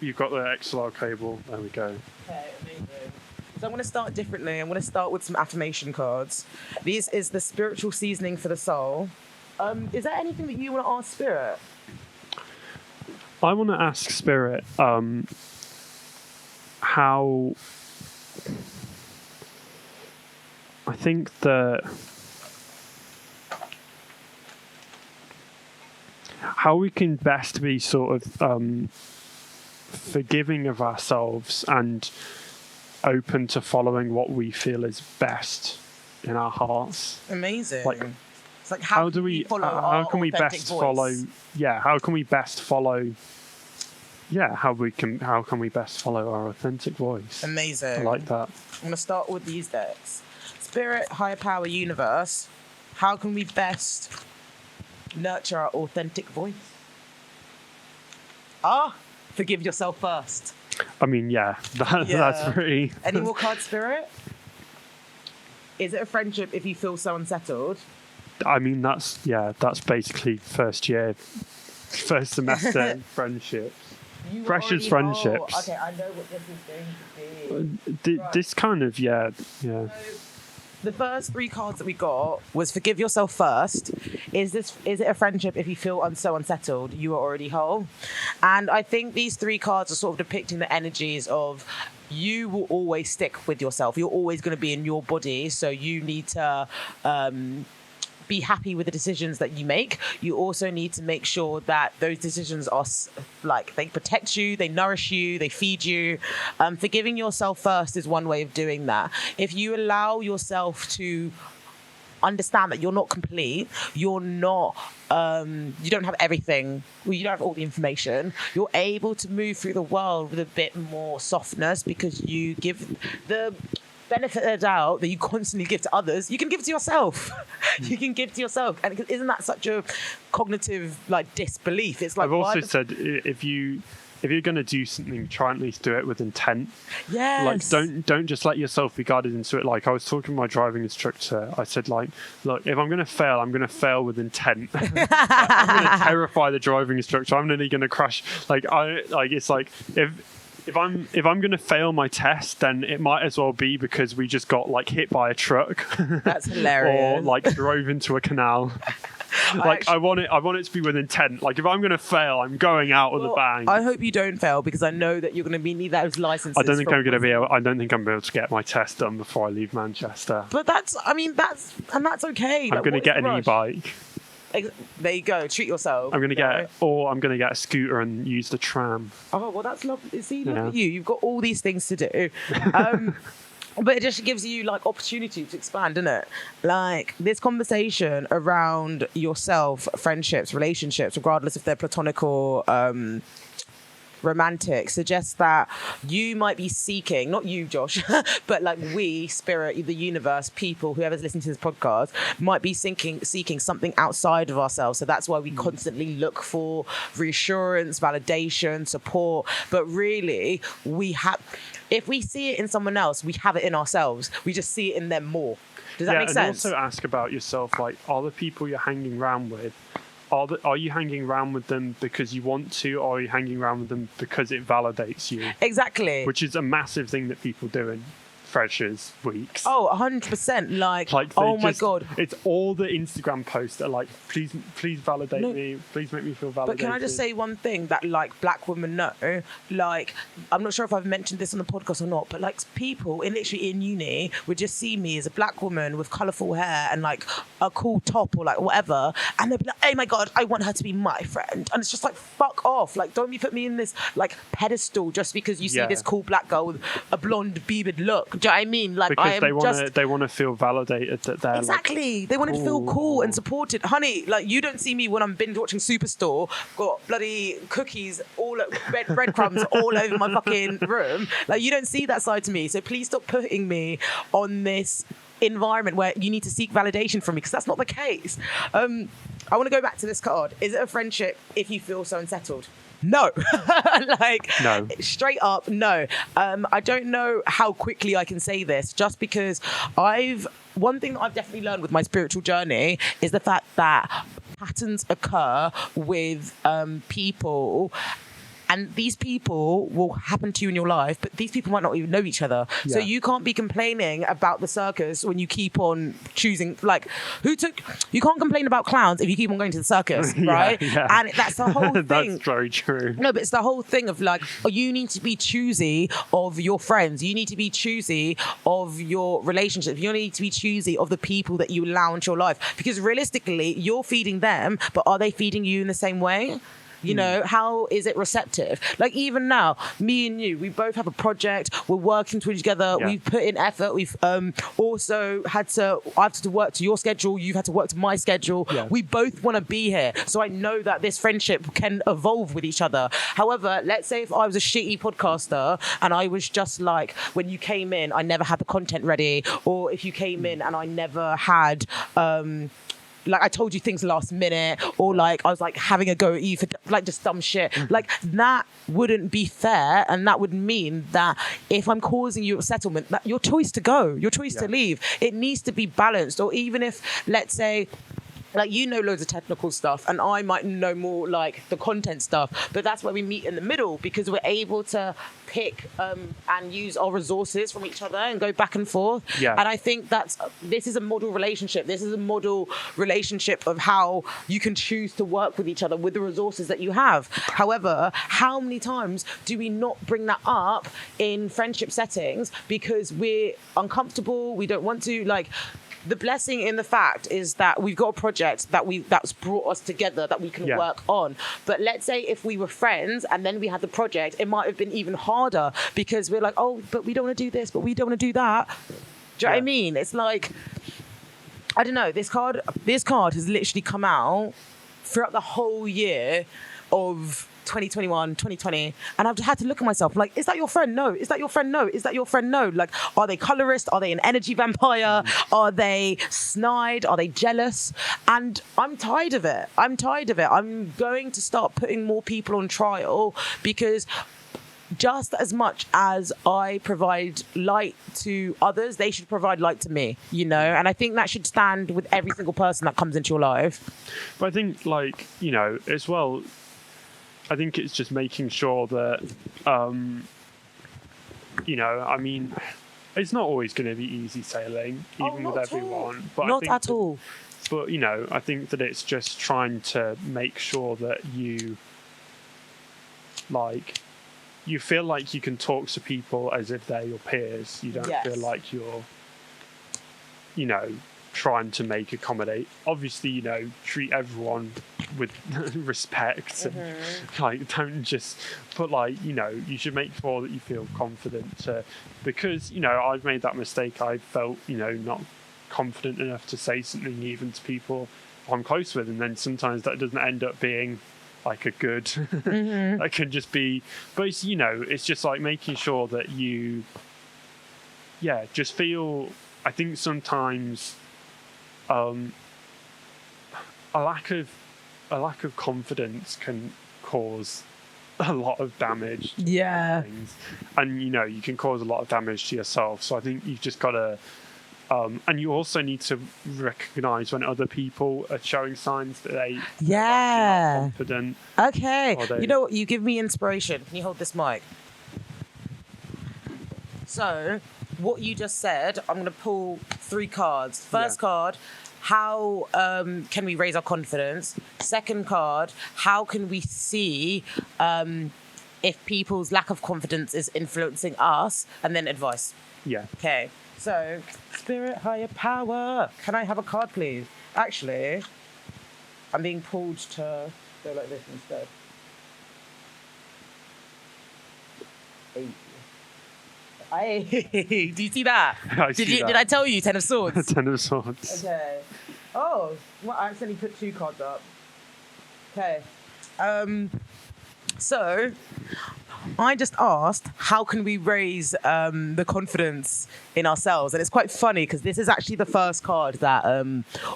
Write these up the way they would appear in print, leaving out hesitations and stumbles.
you've got the XLR cable. There we go. Okay, amazing. So I'm going to start differently. I'm going to start with some affirmation cards. This is the spiritual seasoning for the soul. Is there anything that you want to ask Spirit? I want to ask Spirit how I think that how we can best be sort of forgiving of ourselves and open to following what we feel is best in our hearts. Amazing. Like, it's like how do we follow how can we best voice? follow how can we best follow how can we best follow our authentic voice? Amazing. I like that. I'm going to start with these decks. Spirit, higher power, universe. How can we best nurture our authentic voice? Forgive yourself first. I mean, that's pretty... Any more cards, Spirit? Is it a friendship if you feel so unsettled? I mean, that's basically first semester friendships. Precious friendships. Okay, I know what this is going to be. This kind of, yeah. So, the first 3 cards that we got was forgive yourself first. Is it a friendship if you feel so unsettled? You are already whole. And I think these 3 cards are sort of depicting the energies of you will always stick with yourself. You're always going to be in your body. So you need to be happy with the decisions that you make. You also need to make sure that those decisions are like they protect you, they nourish you, they feed you. Forgiving yourself first is one way of doing that. If you allow yourself to understand that you're not complete, you're not you don't have everything, you don't have all the information, you're able to move through the world with a bit more softness because you give the benefit of the doubt that you constantly give to others, you can give to yourself. You can give to yourself. And isn't that such a cognitive disbelief? It's like I've also said if you're going to do something, try and at least do it with intent. Yes. Like don't just let yourself be guided into it. Like I was talking to my driving instructor, I said look, if I'm going to fail with intent. I'm going to terrify the driving instructor. I'm nearly going to crash. If I'm going to fail my test, then it might as well be because we just got hit by a truck. That's hilarious. Or drove into a canal. I want it to be with intent. If I'm going to fail, I'm going out with a bang. I hope you don't fail because I know that you're going to need those licenses. I don't think I'm going to be able to get my test done before I leave Manchester. But that's okay. I'm going to get an e-bike. There you go. Treat yourself. I'm going to get a scooter and use the tram. Oh well, that's lovely. See, look at you. You've got all these things to do. But it just gives you opportunity to expand, doesn't it? This conversation around yourself, friendships, relationships, regardless if they're platonic or romantic, suggests that you might be seeking, not you, Josh, but we, spirit, the universe, people, whoever's listening to this podcast, might be seeking something outside of ourselves. So that's why we constantly look for reassurance, validation, support. But really, if we see it in someone else, we have it in ourselves. We just see it in them more. Does that make sense? And also ask about yourself, are the people you're hanging around with, are you hanging around with them because you want to, or are you hanging around with them because it validates you? Exactly. Which is a massive thing that people do in freshers weeks. Oh, 100%. Oh my God. It's all the Instagram posts that are please validate me. Please make me feel validated. But can I just say one thing that black women know? I'm not sure if I've mentioned this on the podcast or not, but people literally in uni would just see me as a black woman with colourful hair and a cool top or whatever, and they'd be like, oh my God, I want her to be my friend. And it's just fuck off. Don't you put me in this pedestal just because you see this cool black girl with a blonde beaded look. Do you know what I mean? Because they want to feel validated that they're exactly. They want to feel cool and supported. Honey, you don't see me when I'm binge watching Superstore, got bloody cookies, breadcrumbs all over my fucking room. You don't see that side to me. So please stop putting me on this environment where you need to seek validation from me, because that's not the case. I want to go back to this card. Is it a friendship if you feel so unsettled? No. No. Straight up, no. I don't know how quickly I can say this, just because one thing that I've definitely learned with my spiritual journey is the fact that patterns occur with people and these people will happen to you in your life, but these people might not even know each other. So Yeah. you can't be complaining about the circus when you keep on choosing, like, you can't complain about clowns if you keep on going to the circus, right? Yeah. And that's the whole thing. That's very true. No, but it's the whole thing of like, you need to be choosy of your friends. You need to be choosy of your relationships. You need to be choosy of the people that you allow into your life. Because realistically, you're feeding them, but are they feeding you in the same way? You know, how is it receptive? Like even now, me and you, we both have a project. We're working together. Yeah. We've put in effort. We've also I've had to work to your schedule. You've had to work to my schedule. Yeah. We both want to be here. So I know that this friendship can evolve with each other. However, let's say if I was a shitty podcaster and I was just like, when you came in, I never had the content ready. Or if you came in and I never had... like I told you things last minute, or like I was like having a go at you for like just dumb shit. Like that wouldn't be fair, and that would mean that if I'm causing you a settlement, that your choice to go, your choice to leave, it needs to be balanced. Or even if, let's say, like you know loads of technical stuff and I might know more like the content stuff, but that's where we meet in the middle, because we're able to pick and use our resources from each other and go back and forth. Yeah. And I think this is a model relationship. This is a model relationship of how you can choose to work with each other with the resources that you have. However, how many times do we not bring that up in friendship settings because we're uncomfortable, we don't want to, like... The blessing in the fact is that we've got a project that's brought us together that we can work on. But let's say if we were friends and then we had the project, it might have been even harder because we're like, oh, but we don't want to do this, but we don't want to do that. Do you know what I mean? It's like, I don't know. This card has literally come out throughout the whole year of 2021, 2020, and I've had to look at myself like, is that your friend? No. Is that your friend? No. Is that your friend? No. Like, are they colorist? Are they an energy vampire? Are they snide? Are they jealous? And I'm tired of it. I'm going to start putting more people on trial, because just as much as I provide light to others, they should provide light to me, you know? And I think that should stand with every single person that comes into your life. But I think, like, you know, as well, I think it's just making sure that, you know, I mean, it's not always going to be easy sailing, even with everyone. But not at all. But, you know, I think that it's just trying to make sure that you, like, you feel like you can talk to people as if they're your peers. You don't feel like you're, you know, trying to accommodate. Obviously, you know, treat everyone with respect and like don't just put, like, you know, you should make sure that you feel confident to, because, you know, I've made that mistake. I felt, you know, not confident enough to say something even to people I'm close with, and then sometimes that doesn't end up being like a good that can just be, but it's, you know, it's just like making sure that you just feel, I think sometimes a lack of confidence can cause a lot of damage. Yeah. Things. And, you know, you can cause a lot of damage to yourself. So I think you've just got to, and you also need to recognize when other people are showing signs that they're not confident. Okay. You know what? You give me inspiration. Can you hold this mic? So, what you just said, I'm going to pull 3 cards. First card, how can we raise our confidence? Second card, how can we see if people's lack of confidence is influencing us? And then advice. Yeah. Okay. So, spirit, higher power. Can I have a card, please? Actually, I'm being pulled to go like this instead. 8. Do you see that? Did I tell you 10 of Swords? 10 of Swords. Okay. Oh, well, I accidentally put 2 cards up. Okay. So, I just asked, how can we raise the confidence in ourselves? And it's quite funny because this is actually the first card that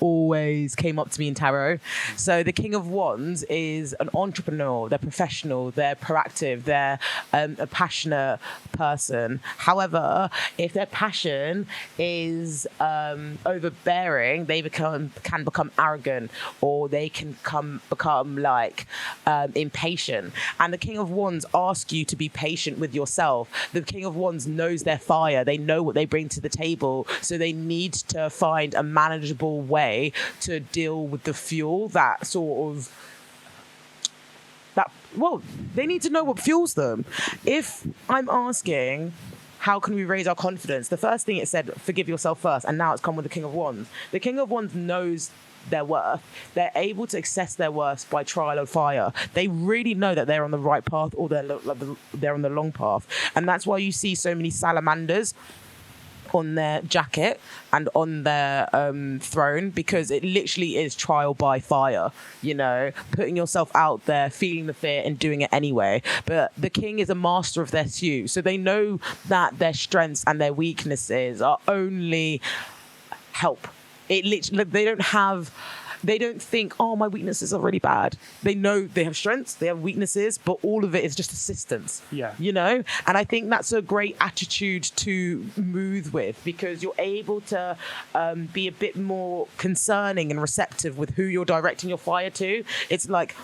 always came up to me in tarot. So the King of Wands is an entrepreneur. They're professional. They're proactive. They're a passionate person. However, if their passion is overbearing, they can become arrogant, or they can become like impatient. And the King of Wands asks you to be patient with yourself. The King of Wands knows their fire. They know what they bring to the table. So they need to find a manageable way to deal with the fuel they need to know what fuels them. If I'm asking, how can we raise our confidence? The first thing it said, forgive yourself first. And now it's come with the King of Wands. The King of Wands knows their worth. They're able to assess their worth by trial and fire. They really know that they're on the right path, or they're on the long path. And that's why you see so many salamanders on their jacket and on their throne, because it literally is trial by fire, putting yourself out there, feeling the fear and doing it anyway. But the king is a master of their suit, so they know that their strengths and their weaknesses are only help. It literally, they don't think, oh, my weaknesses are really bad. They know they have strengths, they have weaknesses, but all of it is just assistance. Yeah. And I think that's a great attitude to move with, because you're able to be a bit more concerning and receptive with who you're directing your fire to. It's like,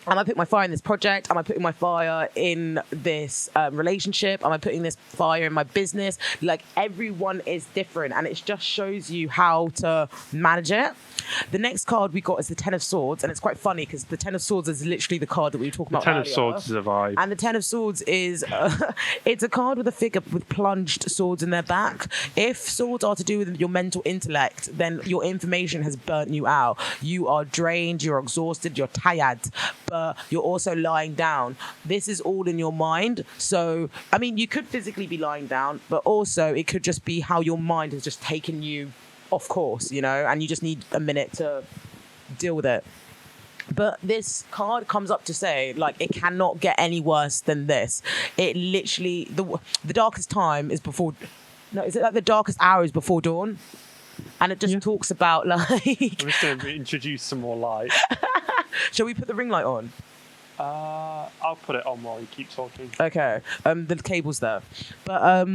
am I putting my fire in this project? Am I putting my fire in this relationship? Am I putting this fire in my business? Like, everyone is different, and it just shows you how to manage it. The next card we got is the Ten of Swords, and it's quite funny because the Ten of Swords is literally the card that we were talking about earlier. The Ten of Swords is a vibe. And the Ten of Swords is, it's a card with a figure with plunged swords in their back. If swords are to do with your mental intellect, then your information has burnt you out. You are drained, you're exhausted, you're tired, but you're also lying down. This is all in your mind. So, I mean, you could physically be lying down, but also it could just be how your mind has just taken you off course, and you just need a minute to deal with it. But this card comes up to say, like, it cannot get any worse than this. It literally, the darkest time is before, no, is it like the darkest hour is before dawn? And it just talks about, like... I'm just going to introduce some more light. Shall we put the ring light on? I'll put it on while you keep talking. Okay. The cable's there. But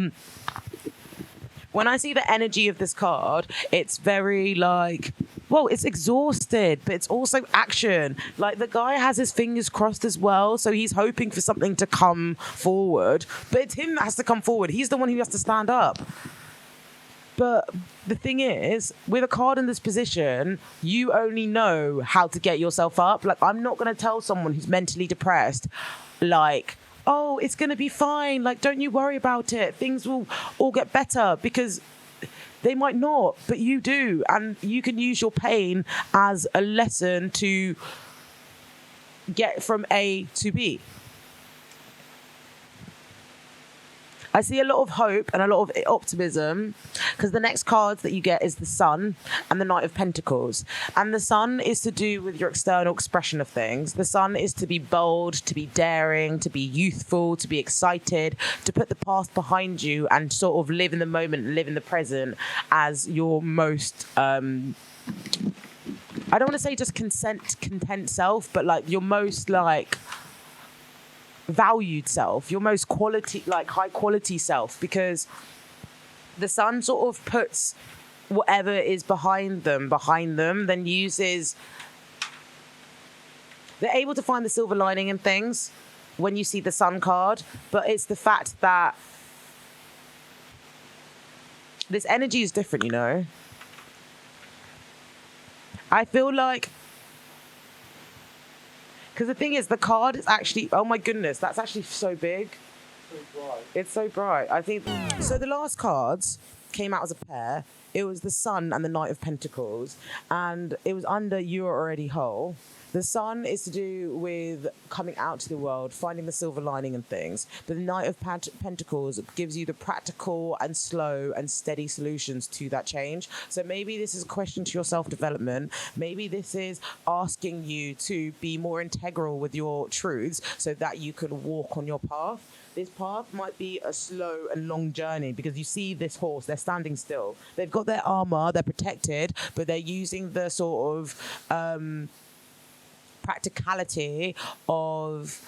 when I see the energy of this card, it's very like, well, it's exhausted, but it's also action. Like, the guy has his fingers crossed as well, so he's hoping for something to come forward, but it's him that has to come forward. He's the one who has to stand up. But the thing is, with a card in this position, you only know how to get yourself up. Like, I'm not going to tell someone who's mentally depressed, like, oh, it's going to be fine. Like, don't you worry about it. Things will all get better, because they might not, but you do. And you can use your pain as a lesson to get from A to B. I see a lot of hope and a lot of optimism, because the next cards that you get is the Sun and the Knight of Pentacles. And the Sun is to do with your external expression of things. The Sun is to be bold, to be daring, to be youthful, to be excited, to put the past behind you and sort of live in the moment, live in the present as your most... I don't want to say just content self, but like your most like... valued self, your most quality, like high quality self, because the Sun sort of puts whatever is behind them, then uses, they're able to find the silver lining in things when you see the Sun card, but it's the fact that this energy is different, I feel like, because the thing is, the card is actually... Oh, my goodness. That's actually so big. So bright. It's so bright. I think... So the last cards came out as a pair. It was the Sun and the Knight of Pentacles, and it was under You Are Already Whole. The Sun is to do with coming out to the world, finding the silver lining and things. But the Knight of Pentacles gives you the practical and slow and steady solutions to that change. So maybe this is a question to your self-development. Maybe this is asking you to be more integral with your truths so that you can walk on your path. This path might be a slow and long journey because you see this horse, they're standing still. They've got their armor, they're protected, but they're using the sort of practicality of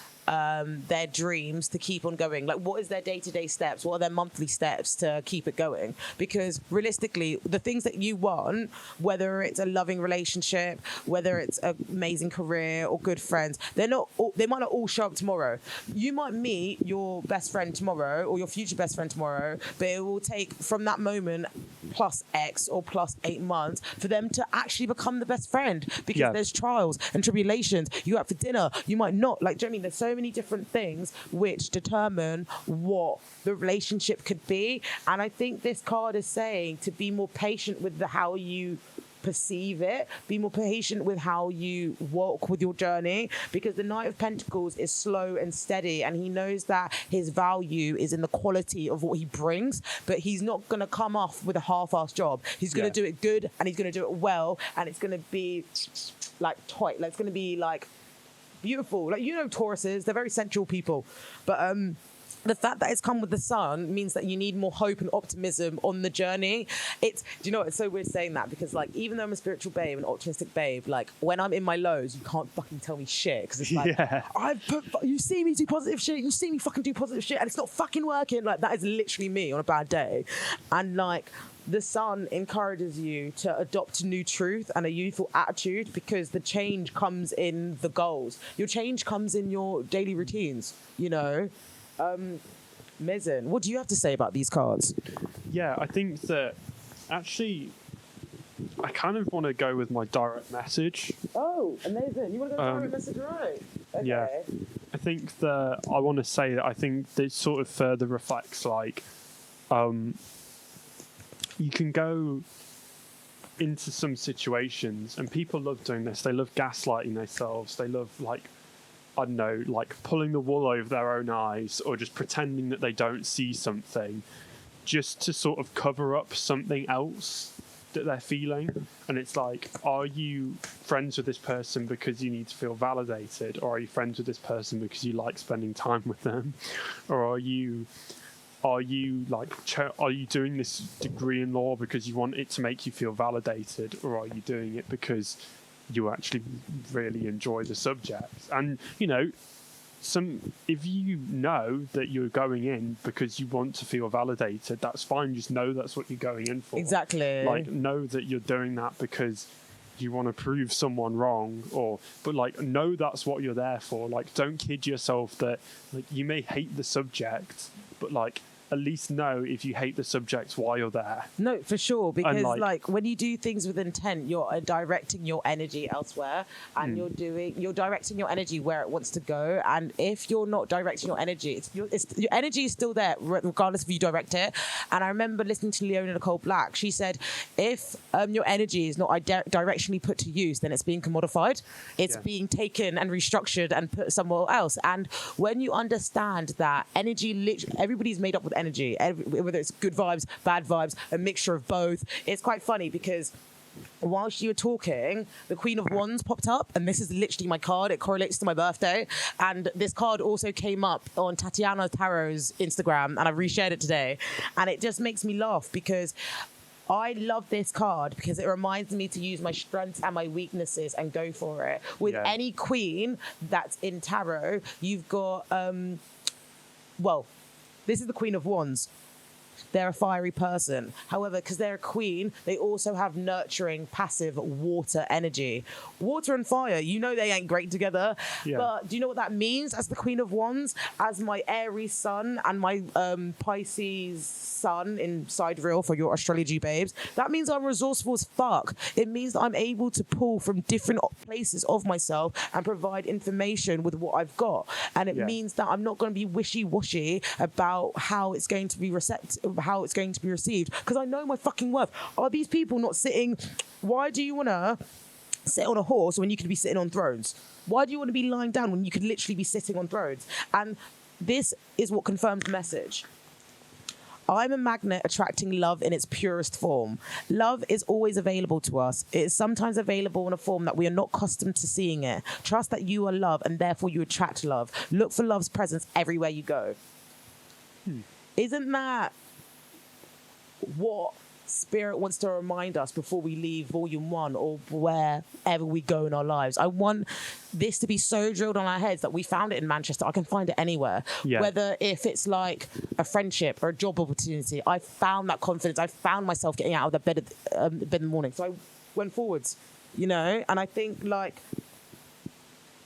their dreams to keep on going. Like, what is their day-to-day steps? What are their monthly steps to keep it going? Because realistically, the things that you want, whether it's a loving relationship, whether it's an amazing career or good friends, they might not all show up tomorrow. You might meet your best friend tomorrow or your future best friend tomorrow, but it will take from that moment plus X or plus 8 months for them to actually become the best friend, because there's trials and tribulations. You go out for dinner, you might not. Like, do you know what I mean? There's so many different things which determine what the relationship could be. And I think this card is saying to be more patient with how you perceive it, be more patient with how you walk with your journey, because the Knight of Pentacles is slow and steady, and he knows that his value is in the quality of what he brings, but he's not going to come off with a half-assed job. He's going to do it good, and he's going to do it well, and it's going to be like tight, like it's going to be like beautiful. Like, you know, Tauruses, they're very sensual people, but the fact that it's come with the Sun means that you need more hope and optimism on the journey. Do you know what? It's so weird saying that, because like, even though I'm a spiritual babe, an optimistic babe, like when I'm in my lows, you can't fucking tell me shit, because it's like, you see me do positive shit, you see me fucking do positive shit, and it's not fucking working. Like, that is literally me on a bad day. And like, the Sun encourages you to adopt a new truth and a youthful attitude, because the change comes in the goals. Your change comes in your daily routines, you know? Mezen, what do you have to say about these cards? Yeah, I think that actually I kind of want to go with my direct message. Oh, amazing. You want to go direct message, right? Okay. Yeah. I think that I want to say that I think this sort of further reflects, like, you can go into some situations, and people love doing this. They love gaslighting themselves. They love, like, I don't know, like pulling the wool over their own eyes, or just pretending that they don't see something, just to sort of cover up something else that they're feeling. And it's like, are you friends with this person because you need to feel validated, or are you friends with this person because you like spending time with them, or are you doing this degree in law because you want it to make you feel validated, or are you doing it because you actually really enjoy the subject? And, you know, if you know that you're going in because you want to feel validated, that's fine. Just know that's what you're going in for. Exactly. Like, know that you're doing that because you want to prove someone wrong, but like, know that's what you're there for. Like, don't kid yourself that, like, you may hate the subject, but like, at least know if you hate the subject why you're there. No, for sure, because like when you do things with intent, you're directing your energy elsewhere, and you're directing your energy where it wants to go. And if you're not directing your energy, your energy is still there regardless if you direct it. And I remember listening to Leona Nicole Black. She said, if your energy is not directionally put to use, then it's being commodified. It's being taken and restructured and put somewhere else. And when you understand that energy, everybody's made up with energy, whether it's good vibes, bad vibes, a mixture of both. It's quite funny because whilst you were talking, the Queen of Wands popped up, and this is literally my card. It correlates to my birthday, and this card also came up on Tatiana Tarot's Instagram, and I reshared it today, and it just makes me laugh because I love this card because it reminds me to use my strengths and my weaknesses and go for it. With any queen that's in tarot, you've got this is the Queen of Wands. They're a fiery person. However, because they're a queen, they also have nurturing, passive water energy. Water and fire, you know they ain't great together. Yeah. But do you know what that means as the Queen of Wands? As my Aries sun and my Pisces sun in sidereal for your astrology babes, that means I'm resourceful as fuck. It means that I'm able to pull from different places of myself and provide information with what I've got. And it means that I'm not going to be wishy-washy about how it's going to be how it's going to be received, because I know my fucking worth. Are these people not sitting? Why do you want to sit on a horse when you could be sitting on thrones? Why do you want to be lying down when you could literally be sitting on thrones? And this is what confirms the message. I'm a magnet attracting love in its purest form. Love is always available to us. It is sometimes available in a form that we are not accustomed to seeing it. Trust that you are love and therefore you attract love. Look for love's presence everywhere you go. Isn't that what Spirit wants to remind us before we leave Volume 1 or wherever we go in our lives? I want this to be so drilled on our heads that we found it in Manchester. I can find it anywhere. Yeah. Whether if it's like a friendship or a job opportunity, I found that confidence. I found myself getting out of the bed in the morning. So I went forwards, you know? And I think like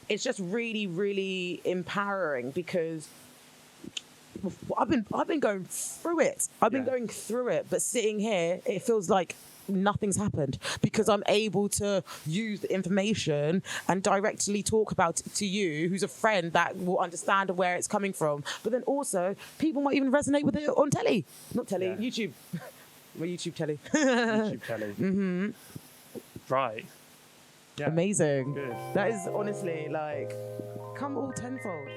it's just really, really empowering because I've been going through it. Going through it, but sitting here, it feels like nothing's happened because I'm able to use the information and directly talk about it to you, who's a friend that will understand where it's coming from. But then also, people might even resonate with it on telly, not telly, YouTube. Well, YouTube telly. YouTube telly. Mm-hmm. Right. Yeah. Amazing. Good. That is honestly like, come all tenfold.